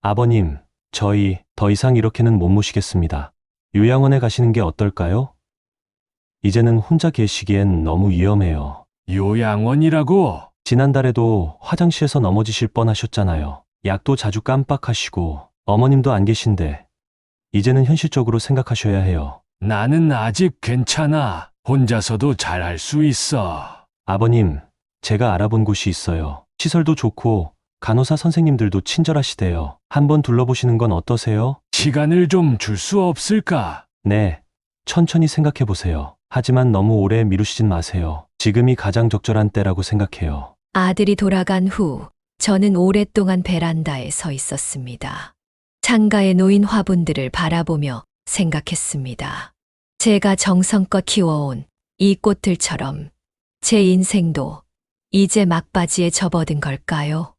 아버님, 저희 더 이상 이렇게는 못 모시겠습니다. 요양원에 가시는 게 어떨까요? 이제는 혼자 계시기엔 너무 위험해요. 요양원이라고? 지난달에도 화장실에서 넘어지실 뻔하셨잖아요. 약도 자주 깜빡하시고 어머님도 안 계신데 이제는 현실적으로 생각하셔야 해요. 나는 아직 괜찮아. 혼자서도 잘할 수 있어. 아버님, 제가 알아본 곳이 있어요. 시설도 좋고 간호사 선생님들도 친절하시대요. 한번 둘러보시는 건 어떠세요? 시간을 좀 줄 수 없을까? 네, 천천히 생각해 보세요. 하지만 너무 오래 미루시진 마세요. 지금이 가장 적절한 때라고 생각해요. 아들이 돌아간 후 저는 오랫동안 베란다에 서 있었습니다. 창가에 놓인 화분들을 바라보며 생각했습니다. 제가 정성껏 키워온 이 꽃들처럼 제 인생도 이제 막바지에 접어든 걸까요?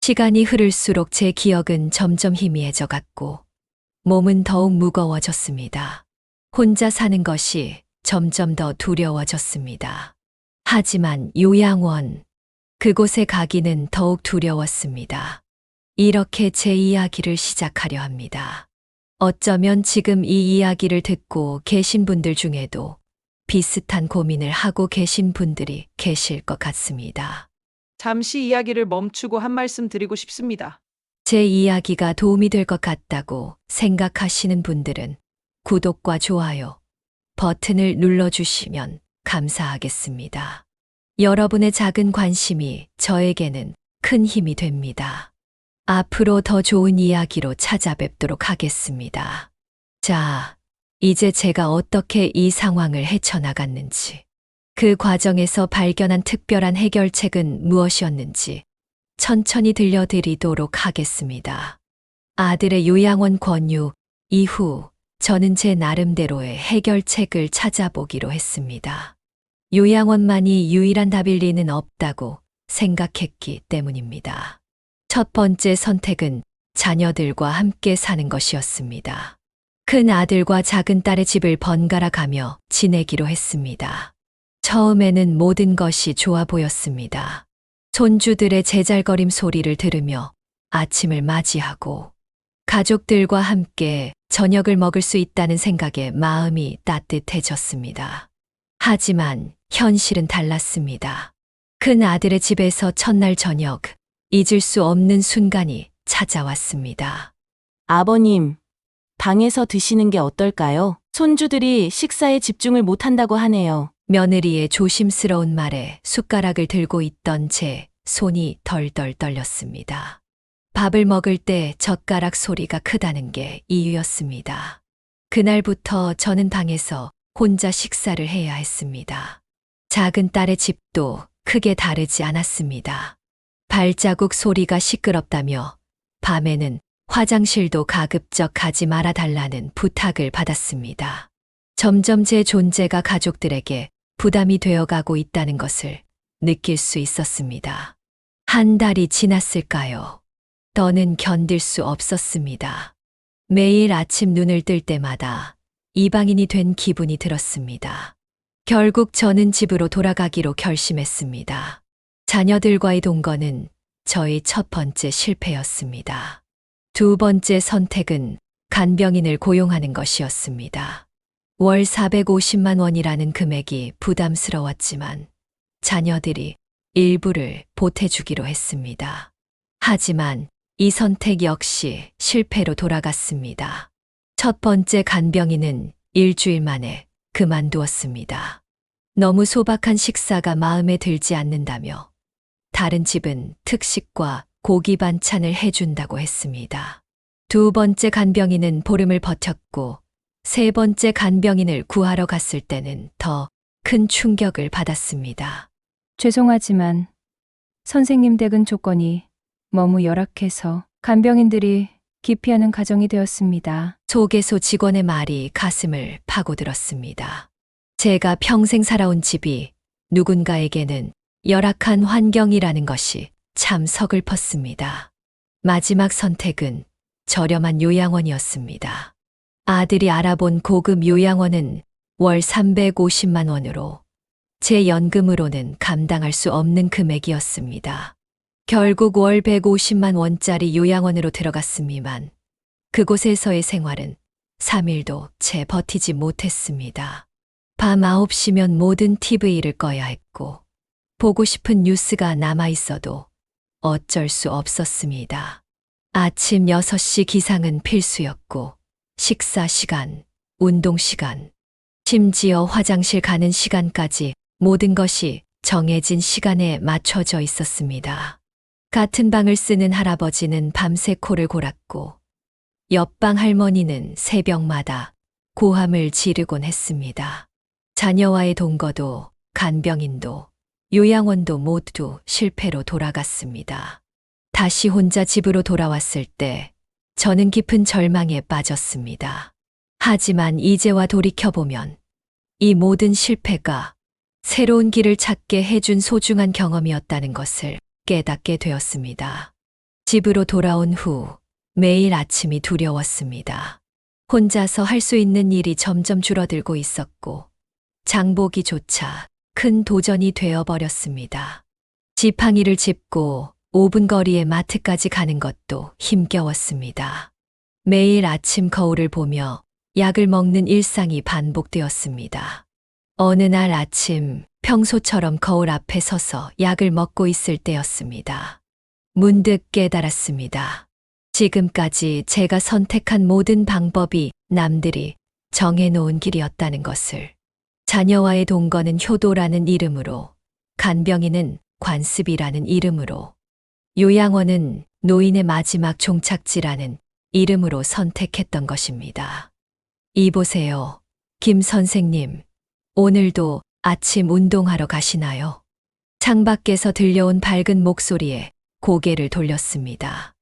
시간이 흐를수록 제 기억은 점점 희미해져 갔고 몸은 더욱 무거워졌습니다. 혼자 사는 것이 점점 더 두려워졌습니다. 하지만 요양원, 그곳에 가기는 더욱 두려웠습니다. 이렇게 제 이야기를 시작하려 합니다. 어쩌면 지금 이 이야기를 듣고 계신 분들 중에도 비슷한 고민을 하고 계신 분들이 계실 것 같습니다. 잠시 이야기를 멈추고 한 말씀 드리고 싶습니다. 제 이야기가 도움이 될 것 같다고 생각하시는 분들은 구독과 좋아요 버튼을 눌러주시면 감사하겠습니다. 여러분의 작은 관심이 저에게는 큰 힘이 됩니다. 앞으로 더 좋은 이야기로 찾아뵙도록 하겠습니다. 자, 이제 제가 어떻게 이 상황을 헤쳐나갔는지, 그 과정에서 발견한 특별한 해결책은 무엇이었는지 천천히 들려드리도록 하겠습니다. 아들의 요양원 권유 이후 저는 제 나름대로의 해결책을 찾아보기로 했습니다. 요양원만이 유일한 답일 리는 없다고 생각했기 때문입니다. 첫 번째 선택은 자녀들과 함께 사는 것이었습니다. 큰 아들과 작은 딸의 집을 번갈아 가며 지내기로 했습니다. 처음에는 모든 것이 좋아 보였습니다. 손주들의 제잘거림 소리를 들으며 아침을 맞이하고 가족들과 함께 저녁을 먹을 수 있다는 생각에 마음이 따뜻해졌습니다. 하지만 현실은 달랐습니다. 큰 아들의 집에서 첫날 저녁, 잊을 수 없는 순간이 찾아왔습니다. 아버님, 방에서 드시는 게 어떨까요? 손주들이 식사에 집중을 못한다고 하네요. 며느리의 조심스러운 말에 숟가락을 들고 있던 제 손이 덜덜 떨렸습니다. 밥을 먹을 때 젓가락 소리가 크다는 게 이유였습니다. 그날부터 저는 방에서 혼자 식사를 해야 했습니다. 작은 딸의 집도 크게 다르지 않았습니다. 발자국 소리가 시끄럽다며 밤에는 화장실도 가급적 가지 말아달라는 부탁을 받았습니다. 점점 제 존재가 가족들에게 부담이 되어가고 있다는 것을 느낄 수 있었습니다. 한 달이 지났을까요? 더는 견딜 수 없었습니다. 매일 아침 눈을 뜰 때마다 이방인이 된 기분이 들었습니다. 결국 저는 집으로 돌아가기로 결심했습니다. 자녀들과의 동거는 저의 첫 번째 실패였습니다. 두 번째 선택은 간병인을 고용하는 것이었습니다. 월 450만 원이라는 금액이 부담스러웠지만 자녀들이 일부를 보태주기로 했습니다. 하지만 이 선택 역시 실패로 돌아갔습니다. 첫 번째 간병인은 일주일 만에 그만두었습니다. 너무 소박한 식사가 마음에 들지 않는다며 다른 집은 특식과 고기 반찬을 해준다고 했습니다. 두 번째 간병인은 보름을 버텼고 세 번째 간병인을 구하러 갔을 때는 더 큰 충격을 받았습니다. 죄송하지만 선생님 댁은 조건이 너무 열악해서 간병인들이 기피하는 가정이 되었습니다. 소개소 직원의 말이 가슴을 파고들었습니다. 제가 평생 살아온 집이 누군가에게는 열악한 환경이라는 것이 참 서글펐습니다. 마지막 선택은 저렴한 요양원이었습니다. 아들이 알아본 고급 요양원은 월 350만 원으로 제 연금으로는 감당할 수 없는 금액이었습니다. 결국 월 150만 원짜리 요양원으로 들어갔습니만 그곳에서의 생활은 3일도 채 버티지 못했습니다. 밤 9시면 모든 TV를 꺼야 했고 보고 싶은 뉴스가 남아 있어도 어쩔 수 없었습니다. 아침 6시 기상은 필수였고 식사 시간, 운동 시간, 심지어 화장실 가는 시간까지 모든 것이 정해진 시간에 맞춰져 있었습니다. 같은 방을 쓰는 할아버지는 밤새 코를 골았고 옆방 할머니는 새벽마다 고함을 지르곤 했습니다. 자녀와의 동거도 간병인도 요양원도 모두 실패로 돌아갔습니다. 다시 혼자 집으로 돌아왔을 때 저는 깊은 절망에 빠졌습니다. 하지만 이제와 돌이켜보면 이 모든 실패가 새로운 길을 찾게 해준 소중한 경험이었다는 것을 깨닫게 되었습니다. 집으로 돌아온 후 매일 아침이 두려웠습니다. 혼자서 할 수 있는 일이 점점 줄어들고 있었고 장보기조차 큰 도전이 되어버렸습니다. 지팡이를 짚고 5분 거리의 마트까지 가는 것도 힘겨웠습니다. 매일 아침 거울을 보며 약을 먹는 일상이 반복되었습니다. 어느 날 아침 평소처럼 거울 앞에 서서 약을 먹고 있을 때였습니다. 문득 깨달았습니다. 지금까지 제가 선택한 모든 방법이 남들이 정해놓은 길이었다는 것을. 자녀와의 동거는 효도라는 이름으로, 간병인은 관습이라는 이름으로, 요양원은 노인의 마지막 종착지라는 이름으로 선택했던 것입니다. 이보세요, 김 선생님. 오늘도 아침 운동하러 가시나요? 창밖에서 들려온 밝은 목소리에 고개를 돌렸습니다.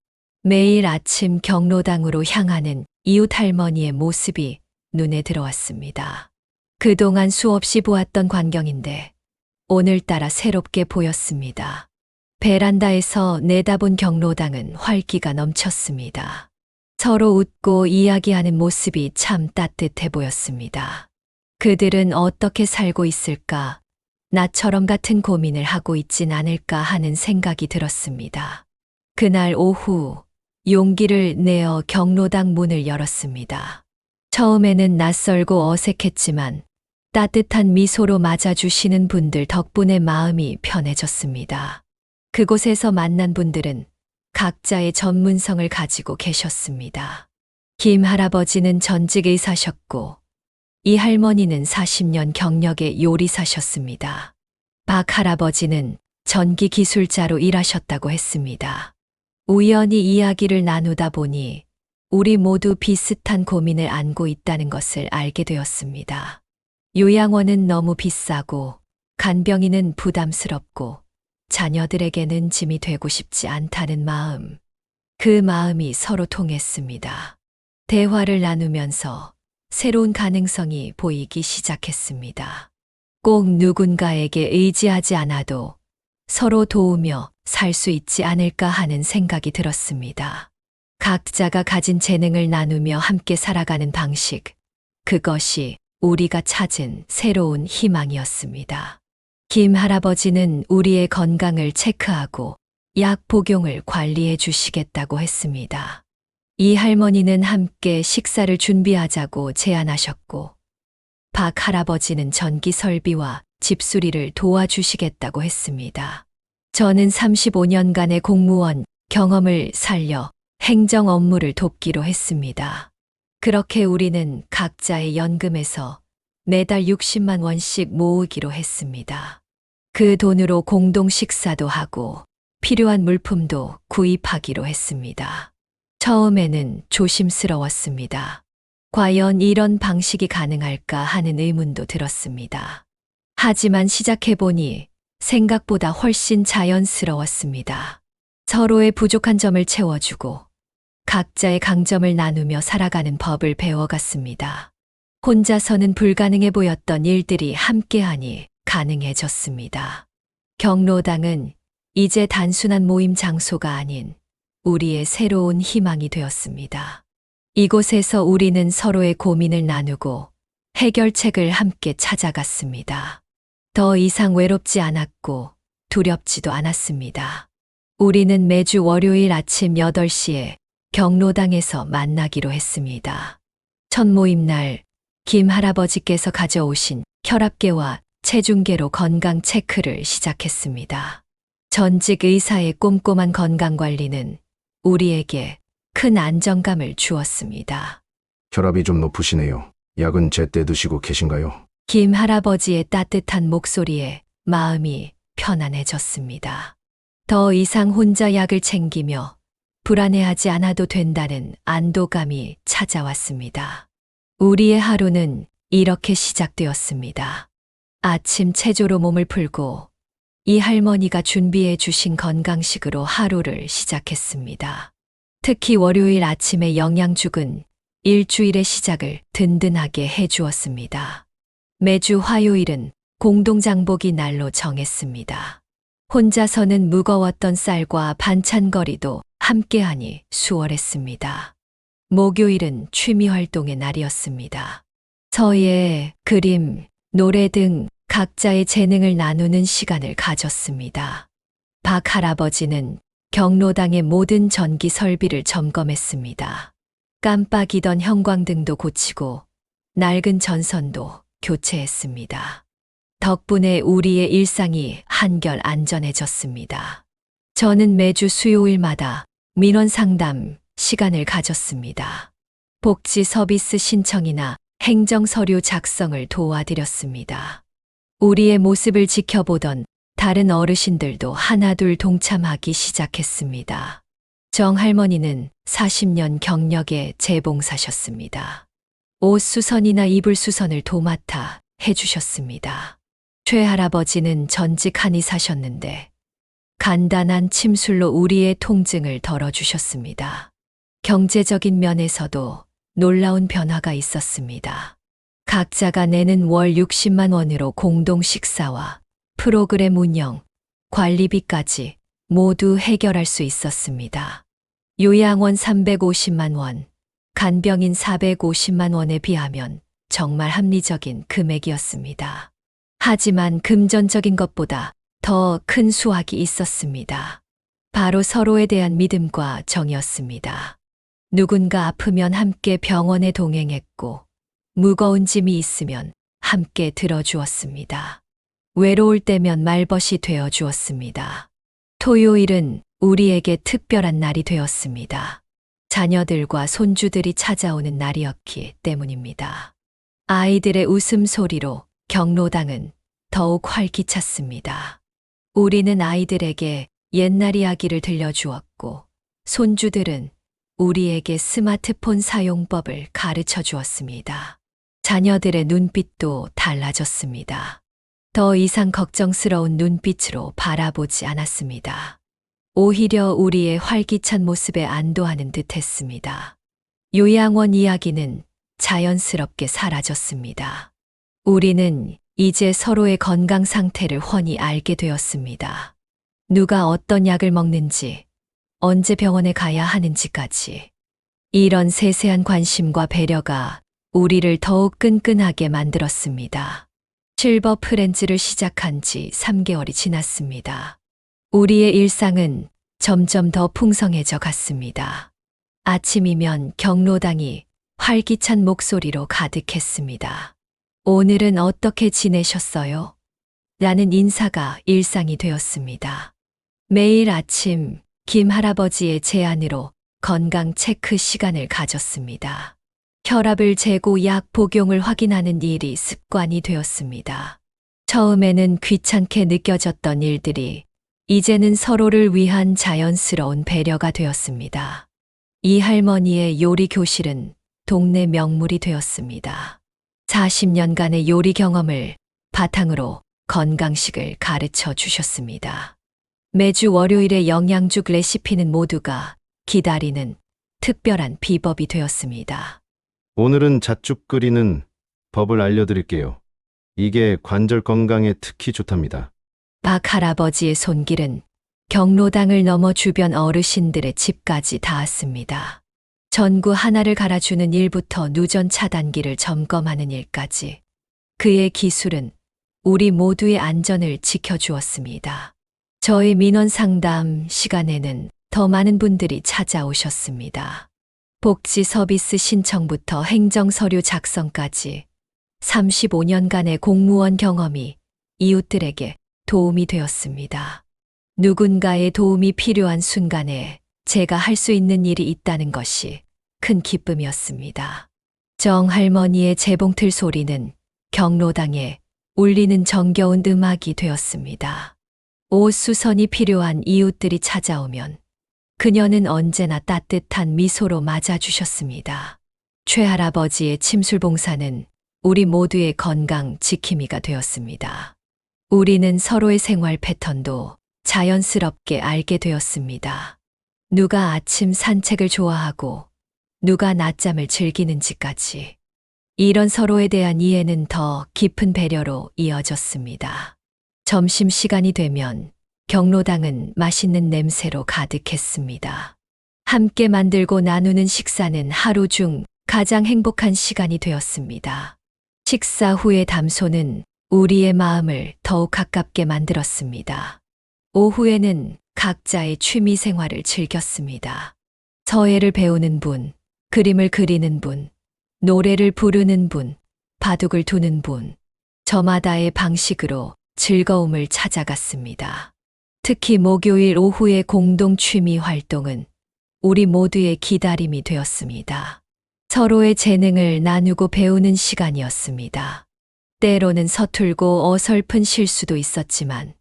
매일 아침 경로당으로 향하는 이웃 할머니의 모습이 눈에 들어왔습니다. 그동안 수없이 보았던 광경인데 오늘따라 새롭게 보였습니다. 베란다에서 내다본 경로당은 활기가 넘쳤습니다. 서로 웃고 이야기하는 모습이 참 따뜻해 보였습니다. 그들은 어떻게 살고 있을까? 나처럼 같은 고민을 하고 있진 않을까 하는 생각이 들었습니다. 그날 오후 용기를 내어 경로당 문을 열었습니다. 처음에는 낯설고 어색했지만 따뜻한 미소로 맞아주시는 분들 덕분에 마음이 편해졌습니다. 그곳에서 만난 분들은 각자의 전문성을 가지고 계셨습니다. 김 할아버지는 전직 의사셨고 이 할머니는 40년 경력의 요리사셨습니다. 박 할아버지는 전기 기술자로 일하셨다고 했습니다. 우연히 이야기를 나누다 보니 우리 모두 비슷한 고민을 안고 있다는 것을 알게 되었습니다. 요양원은 너무 비싸고 간병인은 부담스럽고 자녀들에게는 짐이 되고 싶지 않다는 마음. 그 마음이 서로 통했습니다. 대화를 나누면서 새로운 가능성이 보이기 시작했습니다. 꼭 누군가에게 의지하지 않아도 서로 도우며 살 수 있지 않을까 하는 생각이 들었습니다. 각자가 가진 재능을 나누며 함께 살아가는 방식, 그것이 우리가 찾은 새로운 희망이었습니다. 김 할아버지는 우리의 건강을 체크하고 약 복용을 관리해 주시겠다고 했습니다. 이 할머니는 함께 식사를 준비하자고 제안하셨고, 박 할아버지는 전기 설비와 집수리를 도와주시겠다고 했습니다. 저는 35년간의 공무원 경험을 살려 행정 업무를 돕기로 했습니다. 그렇게 우리는 각자의 연금에서 매달 60만 원씩 모으기로 했습니다. 그 돈으로 공동 식사도 하고 필요한 물품도 구입하기로 했습니다. 처음에는 조심스러웠습니다. 과연 이런 방식이 가능할까 하는 의문도 들었습니다. 하지만 시작해보니 생각보다 훨씬 자연스러웠습니다. 서로의 부족한 점을 채워주고 각자의 강점을 나누며 살아가는 법을 배워갔습니다. 혼자서는 불가능해 보였던 일들이 함께하니 가능해졌습니다. 경로당은 이제 단순한 모임 장소가 아닌 우리의 새로운 희망이 되었습니다. 이곳에서 우리는 서로의 고민을 나누고 해결책을 함께 찾아갔습니다. 더 이상 외롭지 않았고 두렵지도 않았습니다. 우리는 매주 월요일 아침 8시에 경로당에서 만나기로 했습니다. 첫 모임 날 김 할아버지께서 가져오신 혈압계와 체중계로 건강 체크를 시작했습니다. 전직 의사의 꼼꼼한 건강 관리는 우리에게 큰 안정감을 주었습니다. 혈압이 좀 높으시네요. 약은 제때 드시고 계신가요? 김 할아버지의 따뜻한 목소리에 마음이 편안해졌습니다. 더 이상 혼자 약을 챙기며 불안해하지 않아도 된다는 안도감이 찾아왔습니다. 우리의 하루는 이렇게 시작되었습니다. 아침 체조로 몸을 풀고 이 할머니가 준비해 주신 건강식으로 하루를 시작했습니다. 특히 월요일 아침의 영양죽은 일주일의 시작을 든든하게 해주었습니다. 매주 화요일은 공동장보기 날로 정했습니다. 혼자서는 무거웠던 쌀과 반찬거리도 함께하니 수월했습니다. 목요일은 취미활동의 날이었습니다. 서예, 그림, 노래 등 각자의 재능을 나누는 시간을 가졌습니다. 박 할아버지는 경로당의 모든 전기 설비를 점검했습니다. 깜빡이던 형광등도 고치고 낡은 전선도 교체했습니다. 덕분에 우리의 일상이 한결 안전해졌습니다. 저는 매주 수요일마다 민원 상담 시간을 가졌습니다. 복지 서비스 신청이나 행정 서류 작성을 도와드렸습니다. 우리의 모습을 지켜보던 다른 어르신들도 하나둘 동참하기 시작했습니다. 정 할머니는 40년 경력의 재봉사셨습니다. 옷 수선이나 이불 수선을 도맡아 해주셨습니다. 최 할아버지는 전직 한의사셨는데 간단한 침술로 우리의 통증을 덜어주셨습니다. 경제적인 면에서도 놀라운 변화가 있었습니다. 각자가 내는 월 60만 원으로 공동 식사와 프로그램 운영, 관리비까지 모두 해결할 수 있었습니다. 요양원 350만 원, 간병인 450만 원에 비하면 정말 합리적인 금액이었습니다. 하지만 금전적인 것보다 더 큰 수확이 있었습니다. 바로 서로에 대한 믿음과 정이었습니다. 누군가 아프면 함께 병원에 동행했고, 무거운 짐이 있으면 함께 들어주었습니다. 외로울 때면 말벗이 되어 주었습니다. 토요일은 우리에게 특별한 날이 되었습니다. 자녀들과 손주들이 찾아오는 날이었기 때문입니다. 아이들의 웃음소리로 경로당은 더욱 활기찼습니다. 우리는 아이들에게 옛날 이야기를 들려주었고, 손주들은 우리에게 스마트폰 사용법을 가르쳐 주었습니다. 자녀들의 눈빛도 달라졌습니다. 더 이상 걱정스러운 눈빛으로 바라보지 않았습니다. 오히려 우리의 활기찬 모습에 안도하는 듯 했습니다. 요양원 이야기는 자연스럽게 사라졌습니다. 우리는 이제 서로의 건강 상태를 훤히 알게 되었습니다. 누가 어떤 약을 먹는지, 언제 병원에 가야 하는지까지. 이런 세세한 관심과 배려가 우리를 더욱 끈끈하게 만들었습니다. 실버 프렌즈를 시작한 지 3개월이 지났습니다. 우리의 일상은 점점 더 풍성해져 갔습니다. 아침이면 경로당이 활기찬 목소리로 가득했습니다. 오늘은 어떻게 지내셨어요? 라는 인사가 일상이 되었습니다. 매일 아침 김 할아버지의 제안으로 건강 체크 시간을 가졌습니다. 혈압을 재고 약 복용을 확인하는 일이 습관이 되었습니다. 처음에는 귀찮게 느껴졌던 일들이 이제는 서로를 위한 자연스러운 배려가 되었습니다. 이 할머니의 요리 교실은 동네 명물이 되었습니다. 40년간의 요리 경험을 바탕으로 건강식을 가르쳐 주셨습니다. 매주 월요일의 영양죽 레시피는 모두가 기다리는 특별한 비법이 되었습니다. 오늘은 잣죽 끓이는 법을 알려드릴게요. 이게 관절 건강에 특히 좋답니다. 박 할아버지의 손길은 경로당을 넘어 주변 어르신들의 집까지 닿았습니다. 전구 하나를 갈아주는 일부터 누전 차단기를 점검하는 일까지 그의 기술은 우리 모두의 안전을 지켜주었습니다. 저희 민원 상담 시간에는 더 많은 분들이 찾아오셨습니다. 복지 서비스 신청부터 행정 서류 작성까지 35년간의 공무원 경험이 이웃들에게 도움이 되었습니다. 누군가의 도움이 필요한 순간에 제가 할 수 있는 일이 있다는 것이 큰 기쁨이었습니다. 정할머니의 재봉틀 소리는 경로당에 울리는 정겨운 음악이 되었습니다. 옷수선이 필요한 이웃들이 찾아오면 그녀는 언제나 따뜻한 미소로 맞아주셨습니다. 최할아버지의 침술봉사는 우리 모두의 건강 지킴이가 되었습니다. 우리는 서로의 생활 패턴도 자연스럽게 알게 되었습니다. 누가 아침 산책을 좋아하고 누가 낮잠을 즐기는지까지. 이런 서로에 대한 이해는 더 깊은 배려로 이어졌습니다. 점심시간이 되면 경로당은 맛있는 냄새로 가득했습니다. 함께 만들고 나누는 식사는 하루 중 가장 행복한 시간이 되었습니다. 식사 후의 담소는 우리의 마음을 더욱 가깝게 만들었습니다. 오후에는 각자의 취미 생활을 즐겼습니다. 서예를 배우는 분, 그림을 그리는 분, 노래를 부르는 분, 바둑을 두는 분, 저마다의 방식으로 즐거움을 찾아갔습니다. 특히 목요일 오후의 공동 취미 활동은 우리 모두의 기다림이 되었습니다. 서로의 재능을 나누고 배우는 시간이었습니다. 때로는 서툴고 어설픈 실수도 있었지만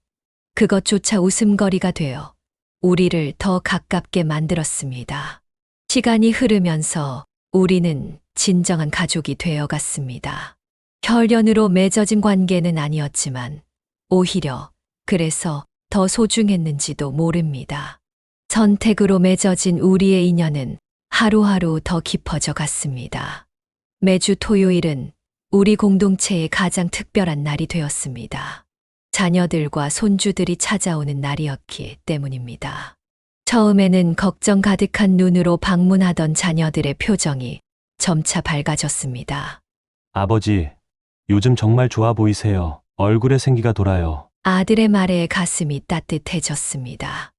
그것조차 웃음거리가 되어 우리를 더 가깝게 만들었습니다. 시간이 흐르면서 우리는 진정한 가족이 되어갔습니다. 혈연으로 맺어진 관계는 아니었지만 오히려 그래서 더 소중했는지도 모릅니다. 선택으로 맺어진 우리의 인연은 하루하루 더 깊어져 갔습니다. 매주 토요일은 우리 공동체의 가장 특별한 날이 되었습니다. 자녀들과 손주들이 찾아오는 날이었기 때문입니다. 처음에는 걱정 가득한 눈으로 방문하던 자녀들의 표정이 점차 밝아졌습니다. 아버지, 요즘 정말 좋아 보이세요. 얼굴에 생기가 돌아요. 아들의 말에 가슴이 따뜻해졌습니다.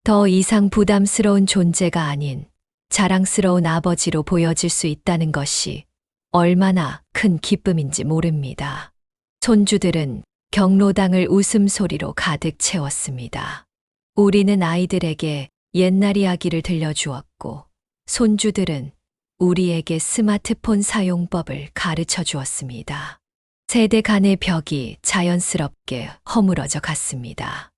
더 이상 부담스러운 존재가 아닌 자랑스러운 아버지로 보여질 수 있다는 것이 얼마나 큰 기쁨인지 모릅니다. 손주들은 경로당을 웃음소리로 가득 채웠습니다. 우리는 아이들에게 옛날 이야기를 들려주었고, 손주들은 우리에게 스마트폰 사용법을 가르쳐 주었습니다. 세대 간의 벽이 자연스럽게 허물어져 갔습니다.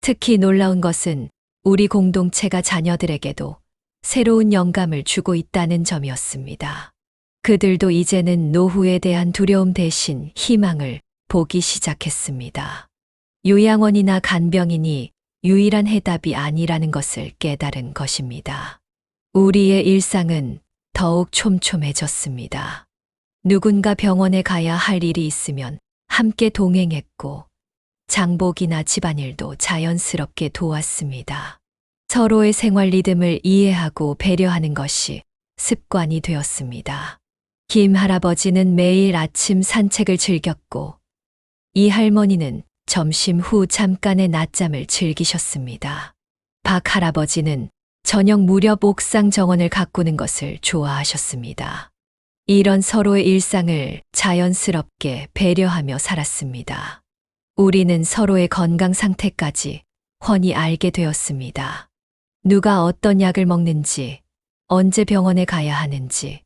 특히 놀라운 것은 우리 공동체가 자녀들에게도 새로운 영감을 주고 있다는 점이었습니다. 그들도 이제는 노후에 대한 두려움 대신 희망을 보기 시작했습니다. 요양원이나 간병인이 유일한 해답이 아니라는 것을 깨달은 것입니다. 우리의 일상은 더욱 촘촘해졌습니다. 누군가 병원에 가야 할 일이 있으면 함께 동행했고, 장복이나 집안일도 자연스럽게 도왔습니다. 서로의 생활 리듬을 이해하고 배려하는 것이 습관이 되었습니다. 김 할아버지는 매일 아침 산책을 즐겼고, 이 할머니는 점심 후 잠깐의 낮잠을 즐기셨습니다. 박 할아버지는 저녁 무렵 옥상 정원을 가꾸는 것을 좋아하셨습니다. 이런 서로의 일상을 자연스럽게 배려하며 살았습니다. 우리는 서로의 건강 상태까지 훤히 알게 되었습니다. 누가 어떤 약을 먹는지, 언제 병원에 가야 하는지,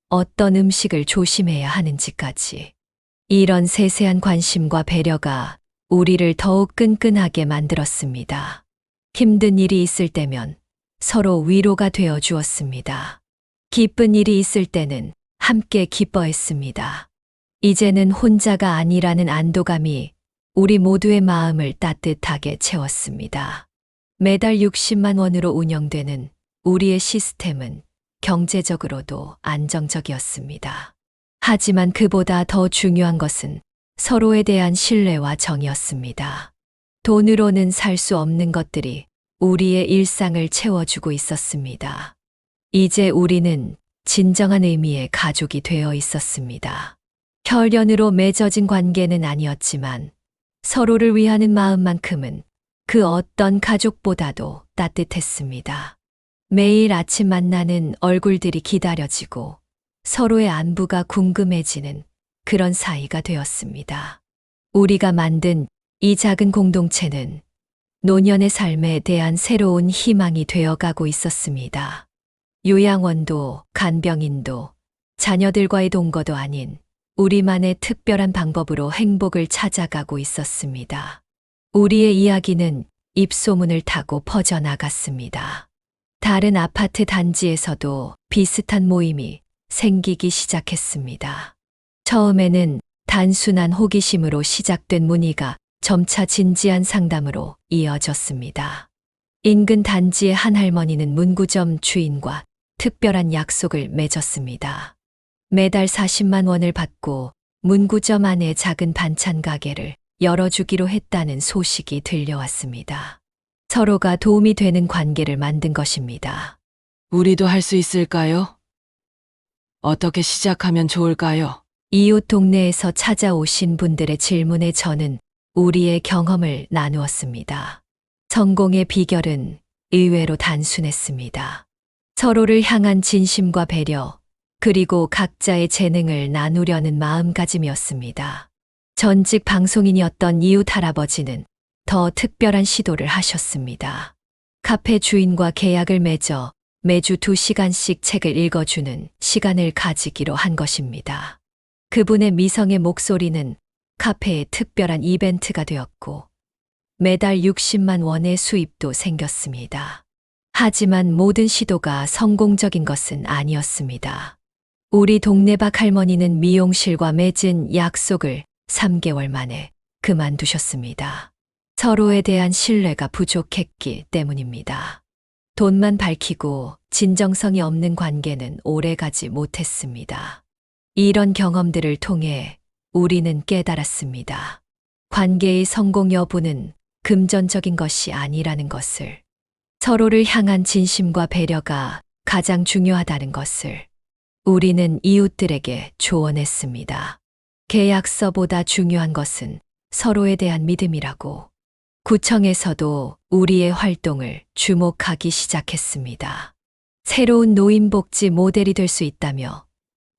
어떤 음식을 조심해야 하는지까지. 이런 세세한 관심과 배려가 우리를 더욱 끈끈하게 만들었습니다. 힘든 일이 있을 때면 서로 위로가 되어 주었습니다. 기쁜 일이 있을 때는 함께 기뻐했습니다. 이제는 혼자가 아니라는 안도감이 우리 모두의 마음을 따뜻하게 채웠습니다. 매달 60만 원으로 운영되는 우리의 시스템은 경제적으로도 안정적이었습니다. 하지만 그보다 더 중요한 것은 서로에 대한 신뢰와 정이었습니다. 돈으로는 살 수 없는 것들이 우리의 일상을 채워주고 있었습니다. 이제 우리는 진정한 의미의 가족이 되어 있었습니다. 혈연으로 맺어진 관계는 아니었지만 서로를 위하는 마음만큼은 그 어떤 가족보다도 따뜻했습니다. 매일 아침 만나는 얼굴들이 기다려지고 서로의 안부가 궁금해지는 그런 사이가 되었습니다. 우리가 만든 이 작은 공동체는 노년의 삶에 대한 새로운 희망이 되어가고 있었습니다. 요양원도 간병인도 자녀들과의 동거도 아닌 우리만의 특별한 방법으로 행복을 찾아가고 있었습니다. 우리의 이야기는 입소문을 타고 퍼져나갔습니다. 다른 아파트 단지에서도 비슷한 모임이 생기기 시작했습니다. 처음에는 단순한 호기심으로 시작된 문의가 점차 진지한 상담으로 이어졌습니다. 인근 단지의 한 할머니는 문구점 주인과 특별한 약속을 맺었습니다. 매달 40만 원을 받고 문구점 안에 작은 반찬 가게를 열어주기로 했다는 소식이 들려왔습니다. 서로가 도움이 되는 관계를 만든 것입니다. 우리도 할 수 있을까요? 어떻게 시작하면 좋을까요? 이웃 동네에서 찾아오신 분들의 질문에 저는 우리의 경험을 나누었습니다. 성공의 비결은 의외로 단순했습니다. 서로를 향한 진심과 배려, 그리고 각자의 재능을 나누려는 마음가짐이었습니다. 전직 방송인이었던 이웃 할아버지는 더 특별한 시도를 하셨습니다. 카페 주인과 계약을 맺어 매주 2시간씩 책을 읽어주는 시간을 가지기로 한 것입니다. 그분의 미성의 목소리는 카페의 특별한 이벤트가 되었고 매달 60만 원의 수입도 생겼습니다. 하지만 모든 시도가 성공적인 것은 아니었습니다. 우리 동네박 할머니는 미용실과 맺은 약속을 3개월 만에 그만두셨습니다. 서로에 대한 신뢰가 부족했기 때문입니다. 돈만 밝히고 진정성이 없는 관계는 오래가지 못했습니다. 이런 경험들을 통해 우리는 깨달았습니다. 관계의 성공 여부는 금전적인 것이 아니라는 것을, 서로를 향한 진심과 배려가 가장 중요하다는 것을 우리는 이웃들에게 조언했습니다. 계약서보다 중요한 것은 서로에 대한 믿음이라고. 구청에서도 우리의 활동을 주목하기 시작했습니다. 새로운 노인복지 모델이 될 수 있다며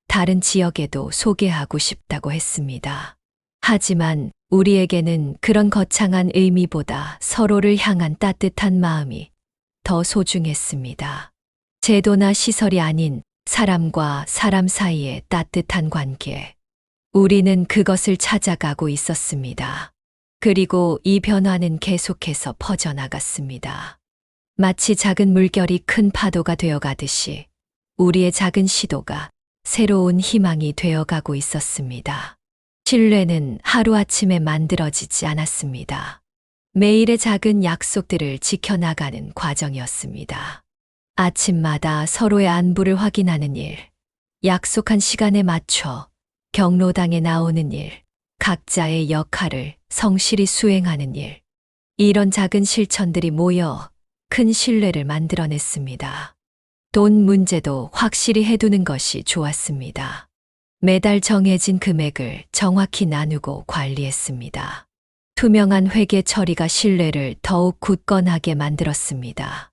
다른 지역에도 소개하고 싶다고 했습니다. 하지만 우리에게는 그런 거창한 의미보다 서로를 향한 따뜻한 마음이 더 소중했습니다. 제도나 시설이 아닌 사람과 사람 사이의 따뜻한 관계. 우리는 그것을 찾아가고 있었습니다. 그리고 이 변화는 계속해서 퍼져나갔습니다. 마치 작은 물결이 큰 파도가 되어가듯이 우리의 작은 시도가 새로운 희망이 되어가고 있었습니다. 신뢰는 하루아침에 만들어지지 않았습니다. 매일의 작은 약속들을 지켜나가는 과정이었습니다. 아침마다 서로의 안부를 확인하는 일, 약속한 시간에 맞춰 경로당에 나오는 일, 각자의 역할을 성실히 수행하는 일. 이런 작은 실천들이 모여 큰 신뢰를 만들어냈습니다. 돈 문제도 확실히 해두는 것이 좋았습니다. 매달 정해진 금액을 정확히 나누고 관리했습니다. 투명한 회계 처리가 신뢰를 더욱 굳건하게 만들었습니다.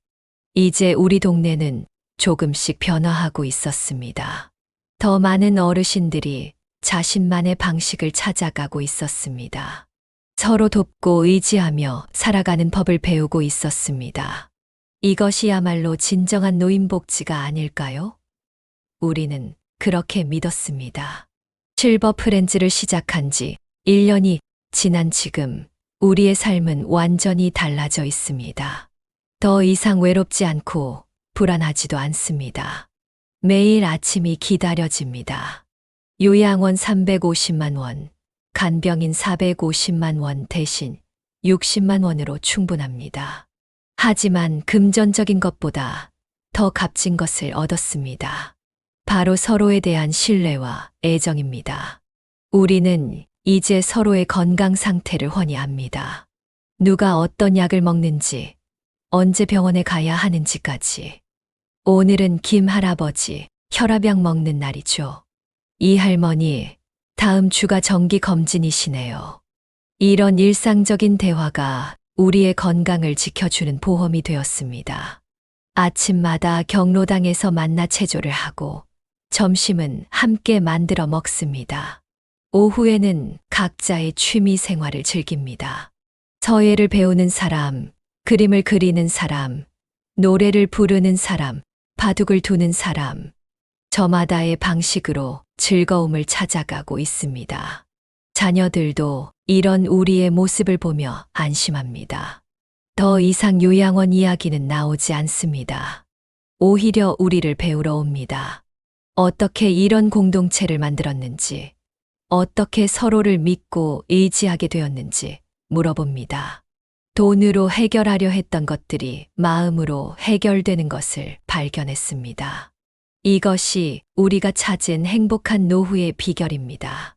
이제 우리 동네는 조금씩 변화하고 있었습니다. 더 많은 어르신들이 자신만의 방식을 찾아가고 있었습니다. 서로 돕고 의지하며 살아가는 법을 배우고 있었습니다. 이것이야말로 진정한 노인복지가 아닐까요? 우리는 그렇게 믿었습니다. 실버 프렌즈를 시작한 지 1년이 지난 지금 우리의 삶은 완전히 달라져 있습니다. 더 이상 외롭지 않고 불안하지도 않습니다. 매일 아침이 기다려집니다. 요양원 350만 원, 간병인 450만 원 대신 60만 원으로 충분합니다. 하지만 금전적인 것보다 더 값진 것을 얻었습니다. 바로 서로에 대한 신뢰와 애정입니다. 우리는 이제 서로의 건강 상태를 훤히 압니다. 누가 어떤 약을 먹는지, 언제 병원에 가야 하는지까지. 오늘은 김 할아버지 혈압약 먹는 날이죠. 이 할머니, 다음 주가 정기 검진이시네요. 이런 일상적인 대화가 우리의 건강을 지켜주는 보험이 되었습니다. 아침마다 경로당에서 만나 체조를 하고 점심은 함께 만들어 먹습니다. 오후에는 각자의 취미 생활을 즐깁니다. 서예를 배우는 사람, 그림을 그리는 사람, 노래를 부르는 사람, 바둑을 두는 사람, 저마다의 방식으로 즐거움을 찾아가고 있습니다. 자녀들도 이런 우리의 모습을 보며 안심합니다. 더 이상 요양원 이야기는 나오지 않습니다. 오히려 우리를 배우러 옵니다. 어떻게 이런 공동체를 만들었는지, 어떻게 서로를 믿고 의지하게 되었는지 물어봅니다. 돈으로 해결하려 했던 것들이 마음으로 해결되는 것을 발견했습니다. 이것이 우리가 찾은 행복한 노후의 비결입니다.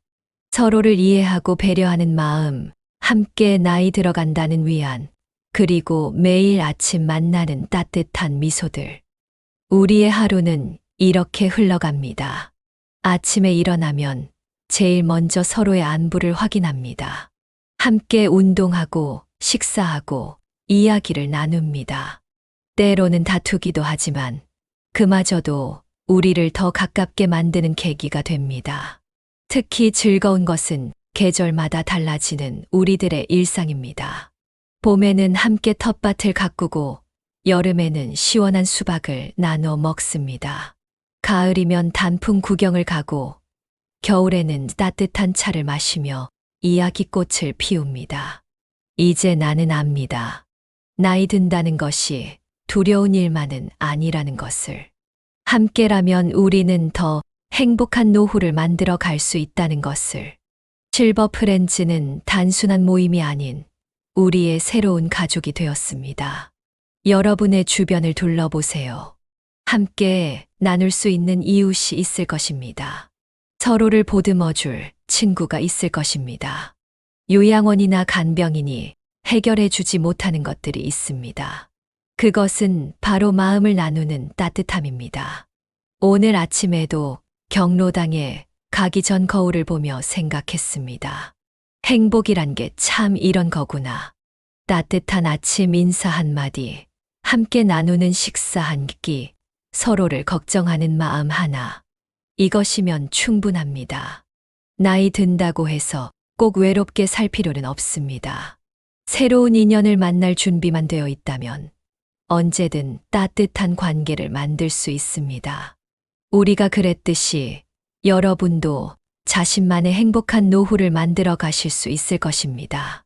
서로를 이해하고 배려하는 마음, 함께 나이 들어간다는 위안, 그리고 매일 아침 만나는 따뜻한 미소들. 우리의 하루는 이렇게 흘러갑니다. 아침에 일어나면 제일 먼저 서로의 안부를 확인합니다. 함께 운동하고 식사하고 이야기를 나눕니다. 때로는 다투기도 하지만 그마저도 우리를 더 가깝게 만드는 계기가 됩니다. 특히 즐거운 것은 계절마다 달라지는 우리들의 일상입니다. 봄에는 함께 텃밭을 가꾸고 여름에는 시원한 수박을 나눠 먹습니다. 가을이면 단풍 구경을 가고 겨울에는 따뜻한 차를 마시며 이야기꽃을 피웁니다. 이제 나는 압니다. 나이 든다는 것이 두려운 일만은 아니라는 것을. 함께라면 우리는 더 행복한 노후를 만들어 갈 수 있다는 것을. 실버 프렌즈는 단순한 모임이 아닌 우리의 새로운 가족이 되었습니다. 여러분의 주변을 둘러보세요. 함께 나눌 수 있는 이웃이 있을 것입니다. 서로를 보듬어줄 친구가 있을 것입니다. 요양원이나 간병인이 해결해 주지 못하는 것들이 있습니다. 그것은 바로 마음을 나누는 따뜻함입니다. 오늘 아침에도 경로당에 가기 전 거울을 보며 생각했습니다. 행복이란 게 참 이런 거구나. 따뜻한 아침 인사 한마디, 함께 나누는 식사 한 끼, 서로를 걱정하는 마음 하나. 이것이면 충분합니다. 나이 든다고 해서 꼭 외롭게 살 필요는 없습니다. 새로운 인연을 만날 준비만 되어 있다면 언제든 따뜻한 관계를 만들 수 있습니다. 우리가 그랬듯이 여러분도 자신만의 행복한 노후를 만들어 가실 수 있을 것입니다.